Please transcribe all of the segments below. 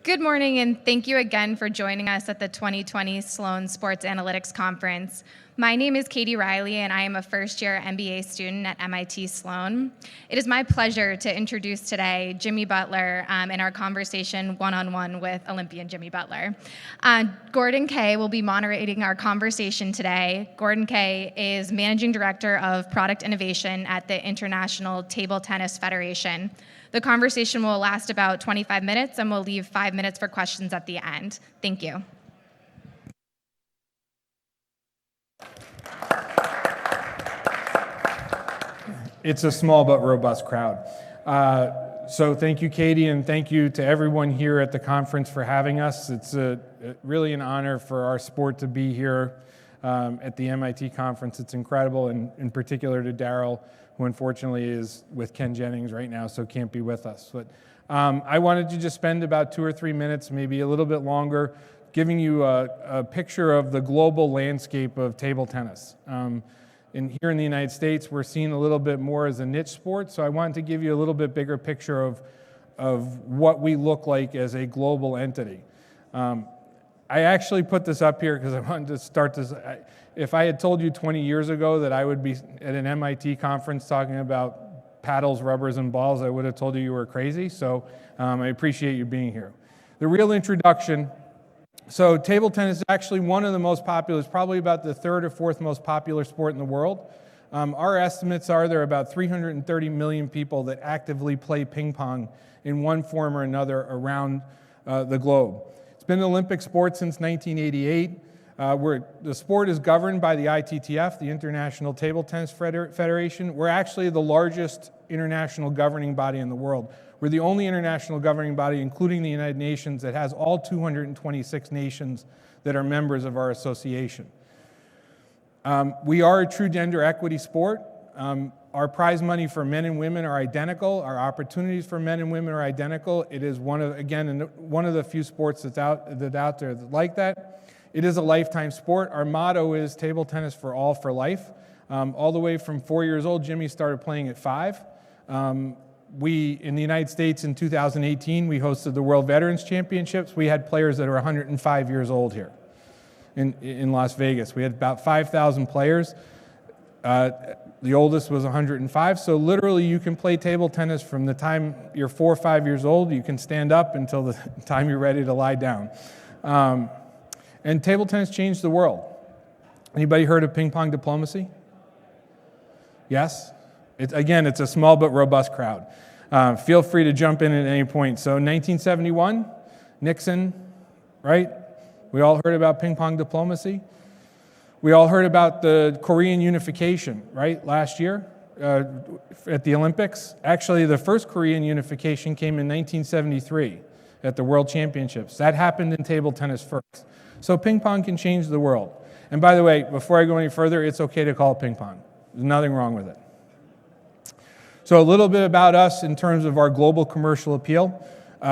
Good morning, and thank you again for joining us at the 2020 Sloan Sports Analytics Conference. My name is Katie Riley, and I am a first-year MBA student at MIT Sloan. It is my pleasure to introduce today Jimmy Butler in our conversation one-on-one with Olympian Jimmy Butler. Gordon Kay will be moderating our conversation today. Gordon Kay is Managing Director of Product Innovation at the International Table Tennis Federation. The conversation will last about 25 minutes, and we'll leave 5 minutes for questions at the end. Thank you. It's a small but robust crowd. So thank you, Katie, and thank you to everyone here at the conference for having us. It's really an honor for our sport to be here at the MIT conference. It's incredible, and in particular to Daryl, who unfortunately is with Ken Jennings right now, so can't be with us. But I wanted to just spend about 2 or 3 minutes, maybe a little bit longer, giving you a picture of the global landscape of table tennis. And here in the United States, we're seen a little bit more as a niche sport, so I wanted to give you a little bit bigger picture of what we look like as a global entity. I actually put this up here because I wanted to start this. If I had told you 20 years ago that I would be at an MIT conference talking about paddles, rubbers, and balls, I would have told you were crazy, so I appreciate you being here. The real introduction. So table tennis is actually one of the most popular, it's probably about the 3rd or 4th most popular sport in the world. Our estimates are there are about 330 million people that actively play ping pong in one form or another around the globe. It's been an Olympic sport since 1988. The sport is governed by the ITTF, the International Table Tennis Federation. We're actually the largest international governing body in the world. We're the only international governing body, including the United Nations, that has all 226 nations that are members of our association. We are a true gender equity sport. Our prize money for men and women are identical. Our opportunities for men and women are identical. It is one of the few sports that's out there like that. It is a lifetime sport. Our motto is table tennis for all for life. All the way from 4 years old, Jimmy started playing at 5. In the United States in 2018, we hosted the World Veterans Championships. We had players that are 105 years old here in Las Vegas. We had about 5,000 players. The oldest was 105. So literally you can play table tennis from the time you're 4 or 5 years old. You can stand up until the time you're ready to lie down. And table tennis changed the world. Anybody heard of ping pong diplomacy? Yes? It's a small but robust crowd. Feel free to jump in at any point. So 1971, Nixon, right? We all heard about ping pong diplomacy. We all heard about the Korean unification, right, last year at the Olympics. Actually, the first Korean unification came in 1973 at the World Championships. That happened in table tennis first. So ping pong can change the world. And by the way, before I go any further, it's okay to call it ping pong. There's nothing wrong with it. So a little bit about us in terms of our global commercial appeal.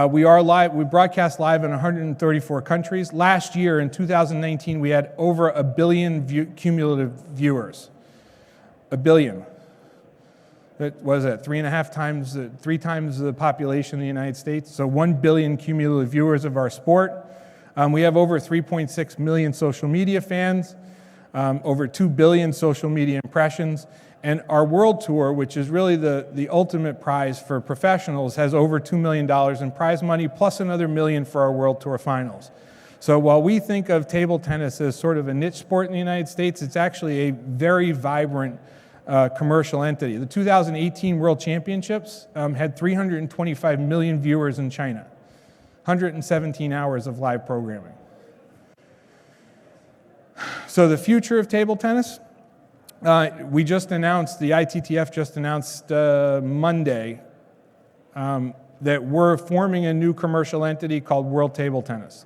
We are live. We broadcast live in 134 countries. Last year, in 2019, we had over 1 billion cumulative viewers. 1 billion. What was that? 3 times the population of the United States. So 1 billion cumulative viewers of our sport. We have over 3.6 million social media fans, over 2 billion social media impressions. And our world tour, which is really the ultimate prize for professionals, has over $2 million in prize money, plus another $1 million for our world tour finals. So while we think of table tennis as sort of a niche sport in the United States, it's actually a very vibrant commercial entity. The 2018 World Championships had 325 million viewers in China, 117 hours of live programming. So the future of table tennis? We just announced, the ITTF just announced Monday that we're forming a new commercial entity called World Table Tennis.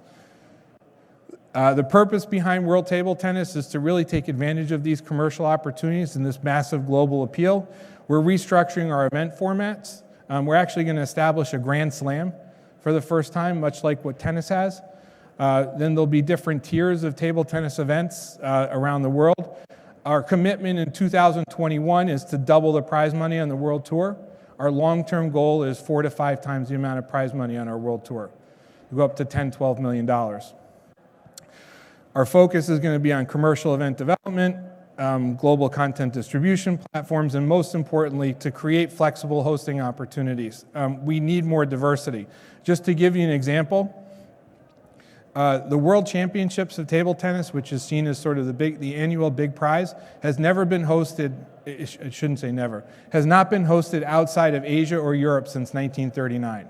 The purpose behind World Table Tennis is to really take advantage of these commercial opportunities and this massive global appeal. We're restructuring our event formats. We're actually going to establish a Grand Slam for the first time, much like what tennis has. Then there'll be different tiers of table tennis events around the world. Our commitment in 2021 is to double the prize money on the World Tour. Our long-term goal is 4 to 5 times the amount of prize money on our World Tour. go up to $10, $12 million. Our focus is going to be on commercial event development, global content distribution platforms, and most importantly, to create flexible hosting opportunities. We need more diversity. Just to give you an example, the World Championships of Table Tennis, which is seen as sort of the annual big prize, has never been hosted, I shouldn't say never, has not been hosted outside of Asia or Europe since 1939.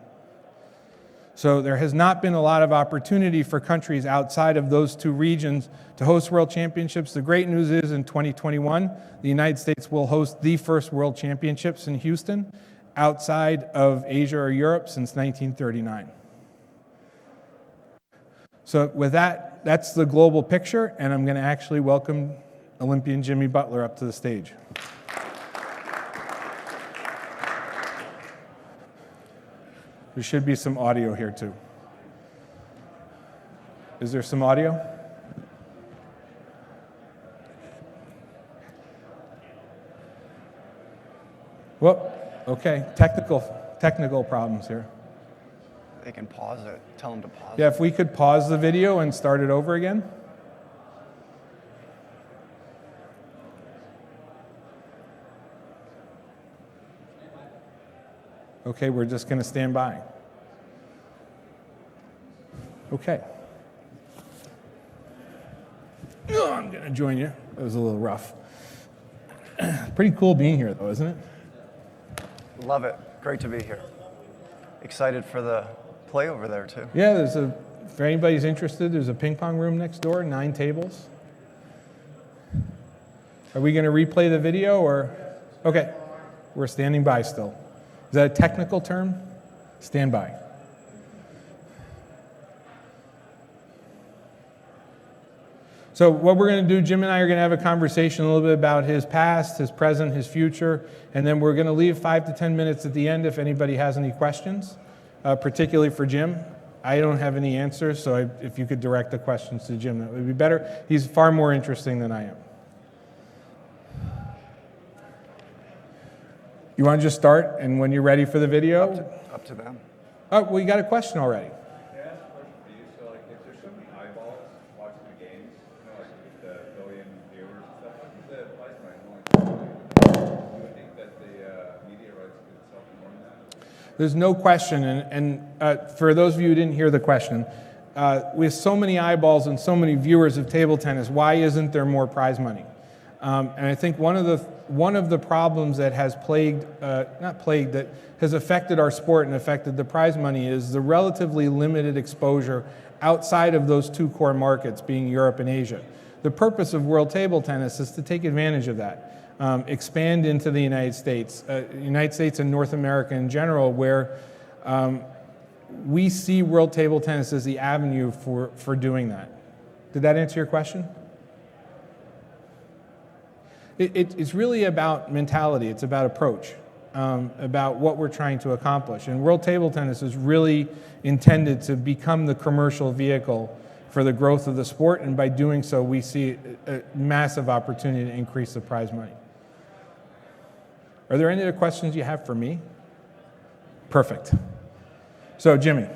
So there has not been a lot of opportunity for countries outside of those two regions to host World Championships. The great news is in 2021, the United States will host the first World Championships in Houston outside of Asia or Europe since 1939. So with that, that's the global picture, and I'm going to actually welcome Olympian Jimmy Butler up to the stage. There should be some audio here too. Is there some audio? Whoop, okay, technical problems here. They can pause it. Tell them to pause Yeah, it. if we could pause the video and start it over again. Okay, we're just going to stand by. Okay. Oh, I'm going to join you. That was a little rough. Pretty cool being here, though, isn't it? Love it. Great to be here. Excited for the play over there, too. Yeah, for anybody's interested, there's a ping pong room next door, 9 tables. Are we going to replay the video or? Okay, we're standing by still. Is that a technical term? Stand by. So what we're going to do, Jim and I are going to have a conversation a little bit about his past, his present, his future, and then we're going to leave 5 to 10 minutes at the end if anybody has any questions, particularly for Jim. I don't have any answers, so if you could direct the questions to Jim, that would be better. He's far more interesting than I am. You want to just start, and when you're ready for the video? Up to them. Oh, well, you got a question already. Can I ask a question for you? So, like, if there's so many eyeballs watching the games, you know, like with the billion viewers and stuff, what is the price money only $2 million? Do you think that the media rights could sell for more than that? There's no question, and for those of you who didn't hear the question, with so many eyeballs and so many viewers of table tennis, why isn't there more prize money? And I think one of the problems that has that has affected our sport and affected the prize money is the relatively limited exposure outside of those two core markets, being Europe and Asia. The purpose of World Table Tennis is to take advantage of that, expand into the United States and North America in general, where we see World Table Tennis as the avenue for doing that. Did that answer your question? It's really about mentality. It's about approach, about what we're trying to accomplish. And World Table Tennis is really intended to become the commercial vehicle for the growth of the sport, and by doing so, we see a massive opportunity to increase the prize money. Are there any other questions you have for me? Perfect. So, Jimmy,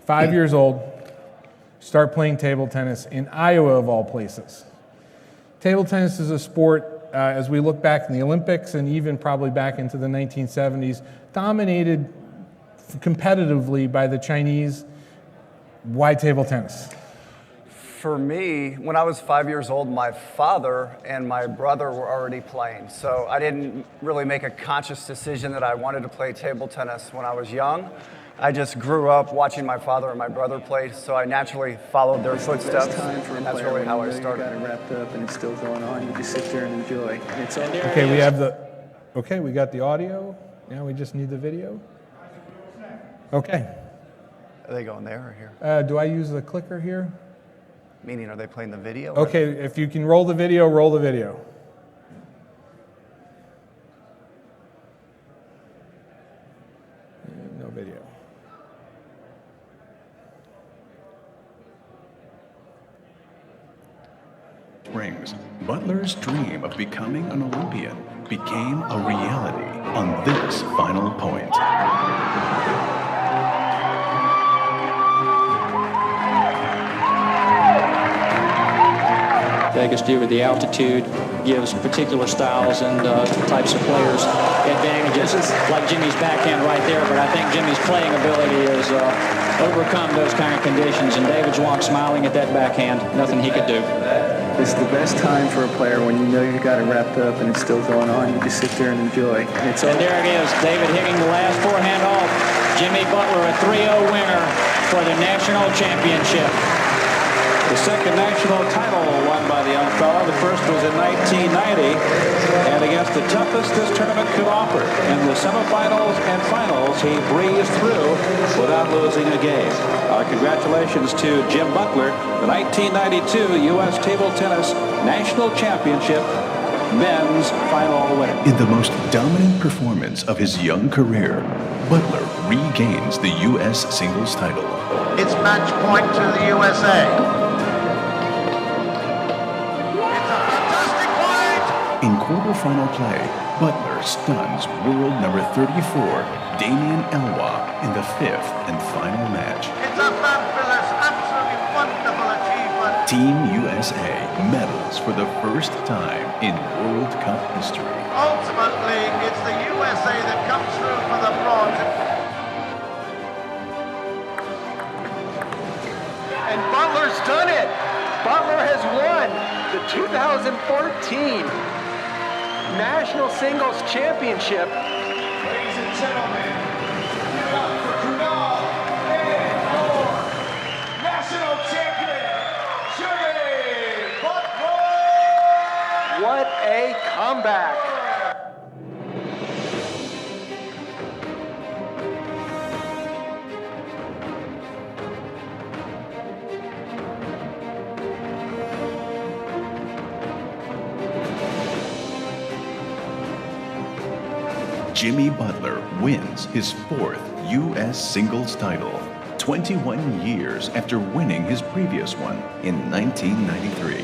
5 years old, start playing table tennis in Iowa, of all places. Table tennis is a sport, as we look back in the Olympics and even probably back into the 1970s, dominated competitively by the Chinese. Why table tennis? For me, when I was 5 years old, my father and my brother were already playing. So I didn't really make a conscious decision that I wanted to play table tennis when I was young. I just grew up watching my father and my brother play, so I naturally followed their footsteps, and that's really how I started. You got it wrapped up and it's still going on. You just sit there and enjoy. And it's all Okay, we got the audio. Now we just need the video. Okay. Are they going there or here? Do I use the clicker here? Meaning, are they playing the video? Okay, if you can roll the video, roll the video. No video. Rings. Butler's dream of becoming an Olympian became a reality on this final point. Vegas due to the altitude gives particular styles and types of players advantages, like Jimmy's backhand right there, but I think Jimmy's playing ability has overcome those kind of conditions, and David's walked smiling at that backhand. Nothing he could do. It's the best time for a player when you know you've got it wrapped up and it's still going on. You just sit there and enjoy. And there it is, David hitting the last forehand off. Jimmy Butler, a 3-0 winner for the national championship. The second national title won by the young fella. The first was in 1990, and against the toughest this tournament could offer. In the semifinals and finals, he breezed through without losing a game. Our congratulations to Jim Butler, the 1992 U.S. Table Tennis National Championship men's final winner. In the most dominant performance of his young career, Butler regains the U.S. singles title. It's match point to the USA. In quarterfinal play, Butler stuns world number 34, Damien Elwa, in the fifth and final match. It's a fabulous, absolutely wonderful achievement. Team USA medals for the first time in World Cup history. Ultimately, it's the USA that comes through for the bronze. And Butler's done it. Butler has won the 2014 National Singles Championship. Ladies and gentlemen, give it up for Kunal and our national champion, Jimmy Butler! What a comeback! Jimmy Butler wins his fourth U.S. singles title, 21 years after winning his previous one in 1993.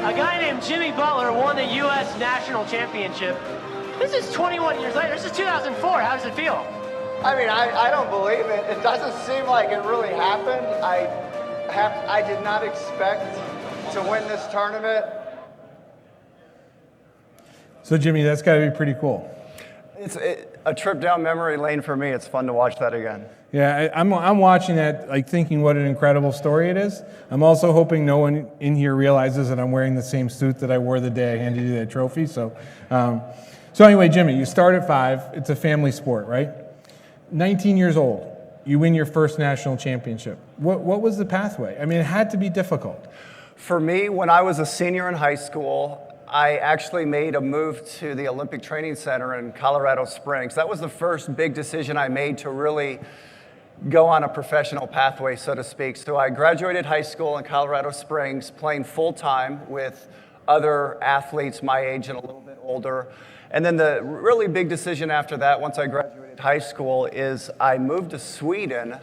A guy named Jimmy Butler won the U.S. National Championship. This is 21 years later. This is 2004. How does it feel? I mean, I don't believe it. It doesn't seem like it really happened. I did not expect to win this tournament. So Jimmy, that's got to be pretty cool. It's a trip down memory lane for me. It's fun to watch that again. Yeah, I'm watching that, like thinking what an incredible story it is. I'm also hoping no one in here realizes that I'm wearing the same suit that I wore the day I handed you that trophy. So anyway, Jimmy, you start at 5. It's a family sport, right? 19 years old, you win your first national championship. What was the pathway? I mean, it had to be difficult. For me, when I was a senior in high school, I actually made a move to the Olympic Training Center in Colorado Springs. That was the first big decision I made to really go on a professional pathway, so to speak. So I graduated high school in Colorado Springs, playing full-time with other athletes my age and a little bit older. And then the really big decision after that, once I graduated high school, is I moved to Sweden.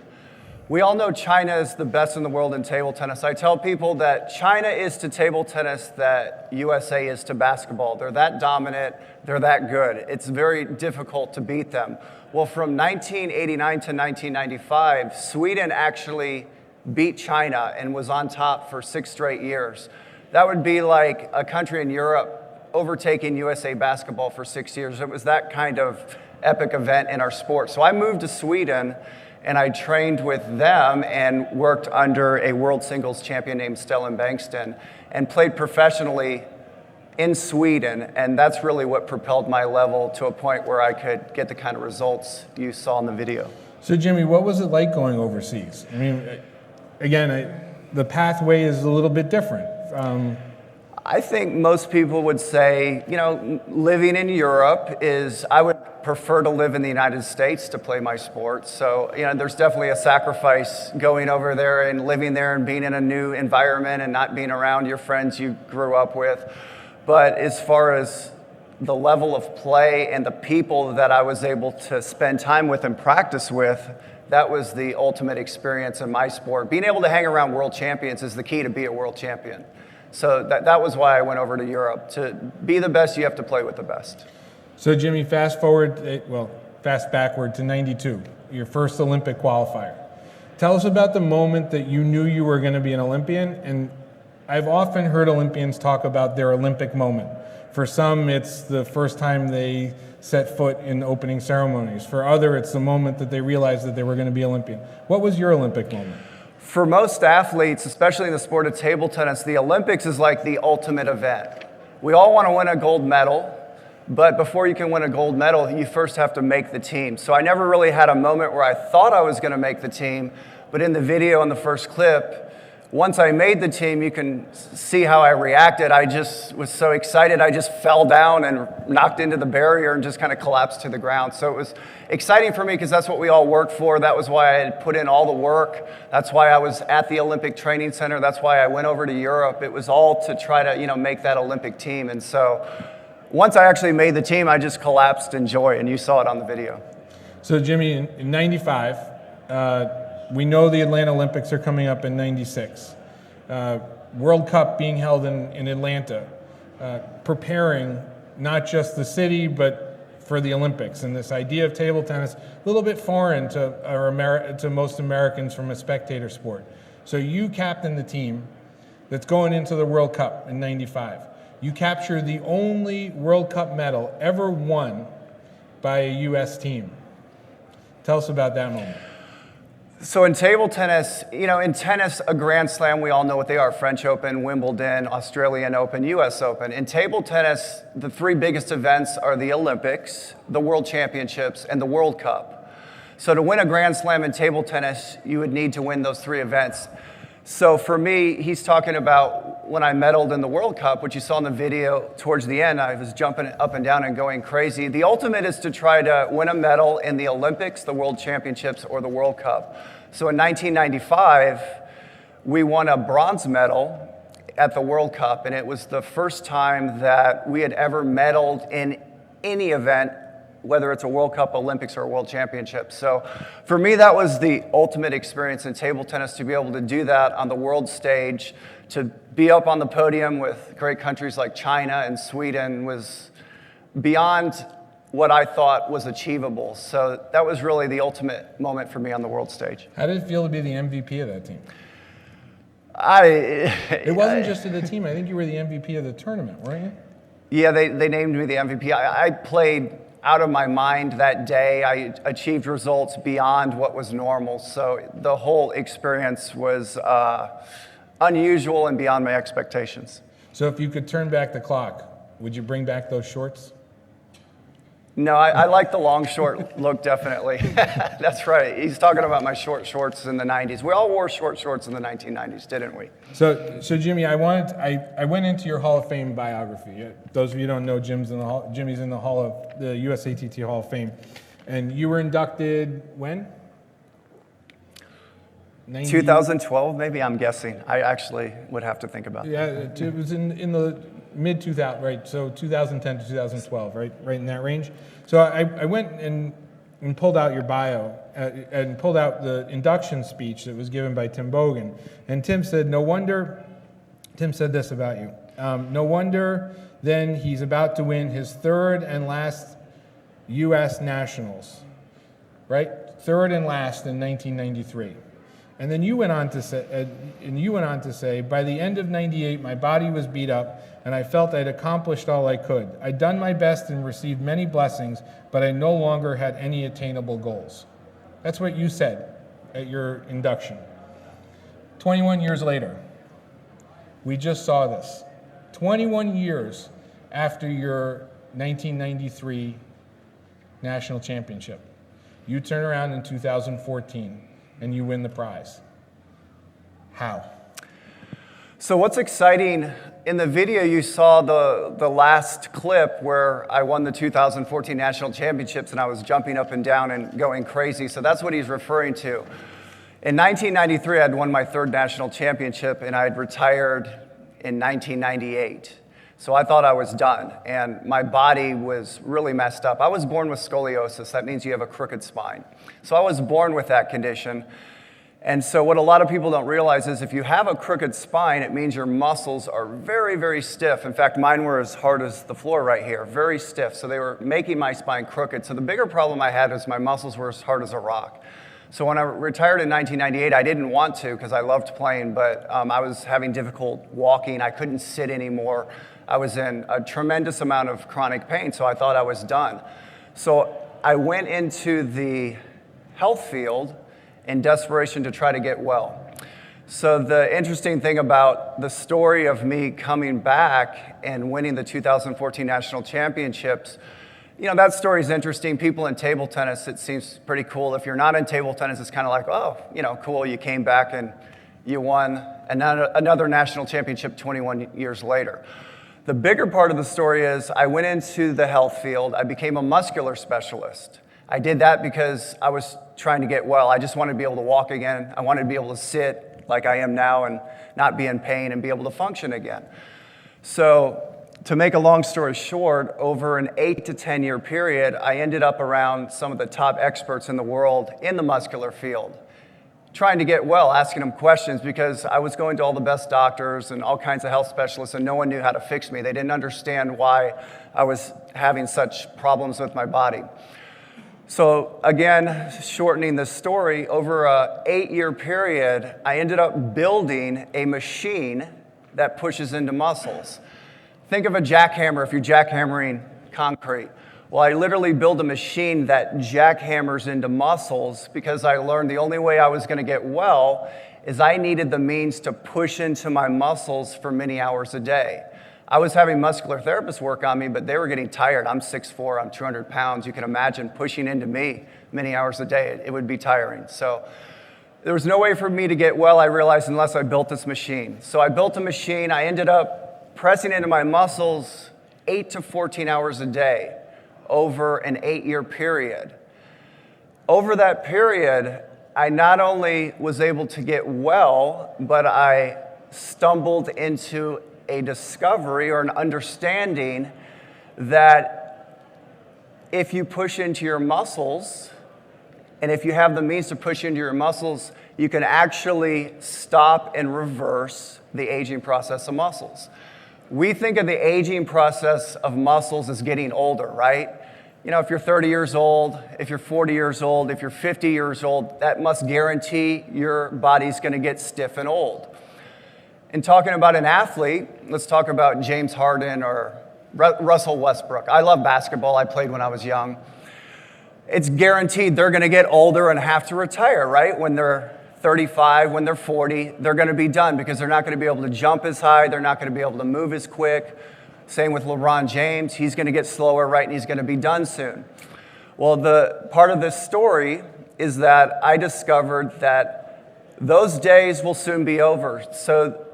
We all know China is the best in the world in table tennis. I tell people that China is to table tennis that USA is to basketball. They're that dominant, they're that good. It's very difficult to beat them. Well, from 1989 to 1995, Sweden actually beat China and was on top for 6 straight years. That would be like a country in Europe overtaking USA basketball for 6 years. It was that kind of epic event in our sport. So I moved to Sweden and I trained with them and worked under a world singles champion named Stellan Bankston and played professionally in Sweden. And that's really what propelled my level to a point where I could get the kind of results you saw in the video. So Jimmy, what was it like going overseas? I mean, again, the pathway is a little bit different. I think most people would say, you know, living in Europe is, I would prefer to live in the United States to play my sport. So, you know, there's definitely a sacrifice going over there and living there and being in a new environment and not being around your friends you grew up with. But as far as the level of play and the people that I was able to spend time with and practice with, that was the ultimate experience in my sport. Being able to hang around world champions is the key to be a world champion. So that was why I went over to Europe. To be the best, you have to play with the best. So Jimmy, fast forward fast backward to 92, your first Olympic qualifier. Tell us about the moment that you knew you were going to be an Olympian. And I've often heard Olympians talk about their Olympic moment. For some, it's the first time they set foot in opening ceremonies. For other, it's the moment that they realized that they were going to be Olympian. What was your Olympic moment? For most athletes, especially in the sport of table tennis, the Olympics is like the ultimate event. We all want to win a gold medal, but before you can win a gold medal, you first have to make the team. So I never really had a moment where I thought I was going to make the team, but in the video in the first clip, once I made the team, you can see how I reacted. I just was so excited, I just fell down and knocked into the barrier and just kind of collapsed to the ground. So it was exciting for me because that's what we all worked for. That was why I had put in all the work. That's why I was at the Olympic Training Center. That's why I went over to Europe. It was all to try to, make that Olympic team. And so once I actually made the team, I just collapsed in joy, and you saw it on the video. So Jimmy, in 95, we know the Atlanta Olympics are coming up in 96. World Cup being held in Atlanta, preparing not just the city, but for the Olympics. And this idea of table tennis, a little bit foreign to most Americans from a spectator sport. So you captain the team that's going into the World Cup in 95. You capture the only World Cup medal ever won by a U.S. team. Tell us about that moment. So in table tennis, in tennis, a Grand Slam, we all know what they are: French Open, Wimbledon, Australian Open, US Open. In table tennis, the three biggest events are the Olympics, the World Championships, and the World Cup. So to win a Grand Slam in table tennis, you would need to win those three events. So for me, he's talking about when I medaled in the World Cup, which you saw in the video towards the end. I was jumping up and down and going crazy. The ultimate is to try to win a medal in the Olympics, the World Championships, or the World Cup. So in 1995, we won a bronze medal at the World Cup, and it was the first time that we had ever medaled in any event, whether it's a World Cup, Olympics, or a World Championship. So for me, that was the ultimate experience in table tennis, to be able to do that on the world stage, to be up on the podium with great countries like China and Sweden was beyond what I thought was achievable. So that was really the ultimate moment for me on the world stage. How did it feel to be the MVP of that team? It wasn't just of the team. I think you were the MVP of the tournament, weren't you? Yeah, they named me the MVP. I played out of my mind that day. I achieved results beyond what was normal. So the whole experience was unusual and beyond my expectations. So if you could turn back the clock, would you bring back those shorts? No, I like the long short look, definitely. That's right. He's talking about my short shorts in the 90s. We all wore short shorts in the 1990s, didn't we? So Jimmy, I went into your Hall of Fame biography. Those of you who don't know, Jimmy's in the the USATT Hall of Fame. And you were inducted when? 2012, maybe, I'm guessing. I actually would have to think about that. Yeah, it was in the mid-2000, right? So 2010 to 2012, right in that range. So I went and pulled out your bio and pulled out the induction speech that was given by Tim Bogan. And Tim said this about you. No wonder then he's about to win his third and last U.S. Nationals, right? Third and last in 1993. And then you went on to say, by the end of 98, my body was beat up, and I felt I'd accomplished all I could. I'd done my best and received many blessings, but I no longer had any attainable goals. That's what you said at your induction. 21 years later, we just saw this. 21 years after your 1993 national championship. You turn around in 2014. And you win the prize. How? So what's exciting, in the video you saw the last clip where I won the 2014 National Championships and I was jumping up and down and going crazy. So that's what he's referring to. In 1993, I'd won my third national championship and I'd retired in 1998. So I thought I was done, and my body was really messed up. I was born with scoliosis. That means you have a crooked spine. So I was born with that condition. And so what a lot of people don't realize is if you have a crooked spine, it means your muscles are very, very stiff. In fact, mine were as hard as the floor right here, very stiff. So they were making my spine crooked. So the bigger problem I had was my muscles were as hard as a rock. So when I retired in 1998, I didn't want to because I loved playing, but I was having difficult walking. I couldn't sit anymore. I was in a tremendous amount of chronic pain, so I thought I was done. So I went into the health field in desperation to try to get well. So the interesting thing about the story of me coming back and winning the 2014 national championships, that story is interesting. People in table tennis, it seems pretty cool. If you're not in table tennis, it's kind of like, oh, cool, you came back and you won another national championship 21 years later. The bigger part of the story is I went into the health field. I became a muscular specialist. I did that because I was trying to get well. I just wanted to be able to walk again. I wanted to be able to sit like I am now and not be in pain and be able to function again. So to make a long story short, over an 8 to 10 year period, I ended up around some of the top experts in the world in the muscular field, trying to get well, asking them questions because I was going to all the best doctors and all kinds of health specialists and no one knew how to fix me. They didn't understand why I was having such problems with my body. So again, shortening the story, over an 8-year period, I ended up building a machine that pushes into muscles. Think of a jackhammer if you're jackhammering concrete. Well, I literally built a machine that jackhammers into muscles because I learned the only way I was going to get well is I needed the means to push into my muscles for many hours a day. I was having muscular therapists work on me, but they were getting tired. I'm 6'4", I'm 200 pounds. You can imagine pushing into me many hours a day. It would be tiring. So there was no way for me to get well, I realized, unless I built this machine. So I built a machine. I ended up pressing into my muscles 8 to 14 hours a day over an 8-year period. Over that period, I not only was able to get well, but I stumbled into a discovery or an understanding that if you push into your muscles, and if you have the means to push into your muscles, you can actually stop and reverse the aging process of muscles. We think of the aging process of muscles as getting older, right? If you're 30 years old, if you're 40 years old, if you're 50 years old, that must guarantee your body's going to get stiff and old. In talking about an athlete, let's talk about James Harden or Russell Westbrook. I love basketball. I played when I was young. It's guaranteed they're going to get older and have to retire, right? When they're 35, when they're 40, they're going to be done because they're not going to be able to jump as high. They're not going to be able to move as quick. Same with LeBron James. He's going to get slower, right? And he's going to be done soon. Well, the part of this story is that I discovered that those days will soon be over. So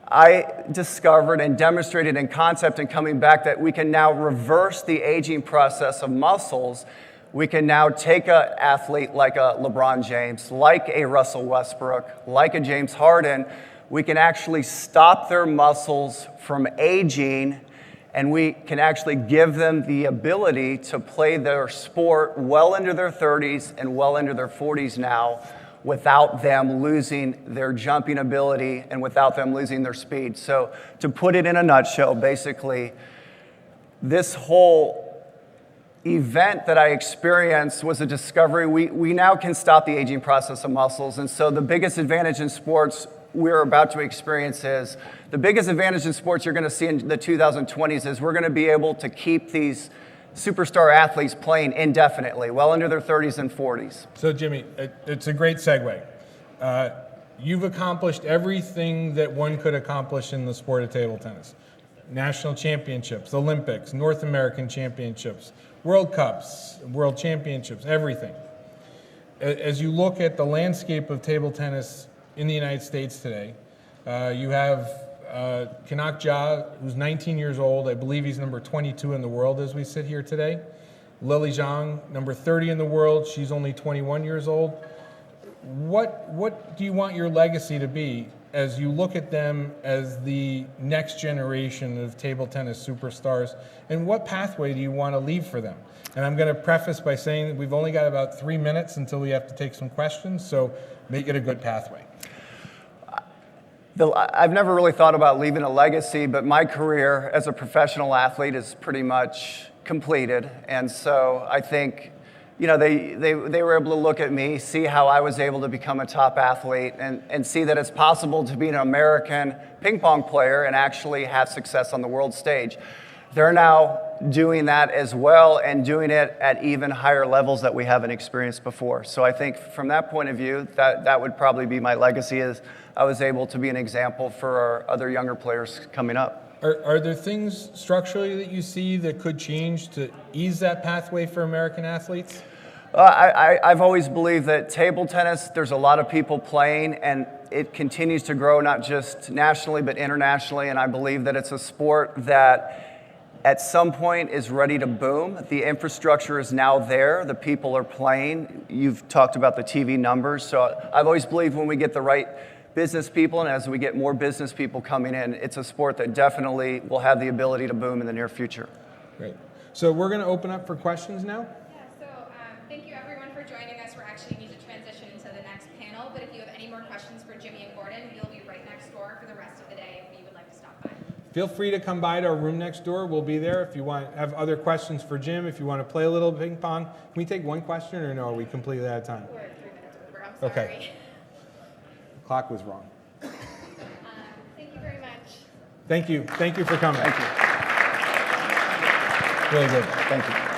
I discovered and demonstrated in concept and coming back that we can now reverse the aging process of muscles. We can now take an athlete like a LeBron James, like a Russell Westbrook, like a James Harden. We can actually stop their muscles from aging, and we can actually give them the ability to play their sport well into their 30s and well into their 40s now, without them losing their jumping ability and without them losing their speed. So to put it in a nutshell, basically, this whole event that I experienced was a discovery. We now can stop the aging process of muscles. And so the biggest advantage in sports we're about to experience is, the biggest advantage in sports you're going to see in the 2020s is we're going to be able to keep these superstar athletes playing indefinitely, well into their 30s and 40s. So, Jimmy, it's a great segue. You've accomplished everything that one could accomplish in the sport of table tennis. National championships, Olympics, North American championships, World Cups, World Championships, everything. As you look at the landscape of table tennis in the United States today, you have Kanak Ja, who's 19 years old. I believe he's number 22 in the world as we sit here today. Lily Zhang, number 30 in the world. She's only 21 years old. What do you want your legacy to be as you look at them as the next generation of table tennis superstars? And what pathway do you want to leave for them? And I'm going to preface by saying that we've only got about 3 minutes until we have to take some questions. So make it a good pathway? I've never really thought about leaving a legacy, but my career as a professional athlete is pretty much completed. And so I think, you know, they were able to look at me, see how I was able to become a top athlete, and see that it's possible to be an American ping pong player and actually have success on the world stage. They're now doing that as well and doing it at even higher levels that we haven't experienced before. So I think from that point of view, that would probably be my legacy, is I was able to be an example for our other younger players coming up. Are there things structurally that you see that could change to ease that pathway for American athletes? I've always believed that table tennis, there's a lot of people playing, and it continues to grow not just nationally but internationally, and I believe that it's a sport that at some point is ready to boom. The infrastructure is now there. The people are playing. You've talked about the TV numbers. So I've always believed when we get the right business people, and as we get more business people coming in, it's a sport that definitely will have the ability to boom in the near future. Great. So we're going to open up for questions now. Yeah, so thank you everyone for joining us. We're actually need to transition into the next panel, but if you have any more questions for Jimmy and Gordon, we'll be right next door for the rest of the day if you would like to stop by. Feel free to come by to our room next door. We'll be there if you want have other questions for Jim, if you want to play a little ping pong. Can we take one question, or no, are we completely out of time? We're 3 minutes over. I'm sorry. Okay. The clock was wrong. Thank you very much. Thank you. Thank you for coming. Thank you. Really good. Thank you.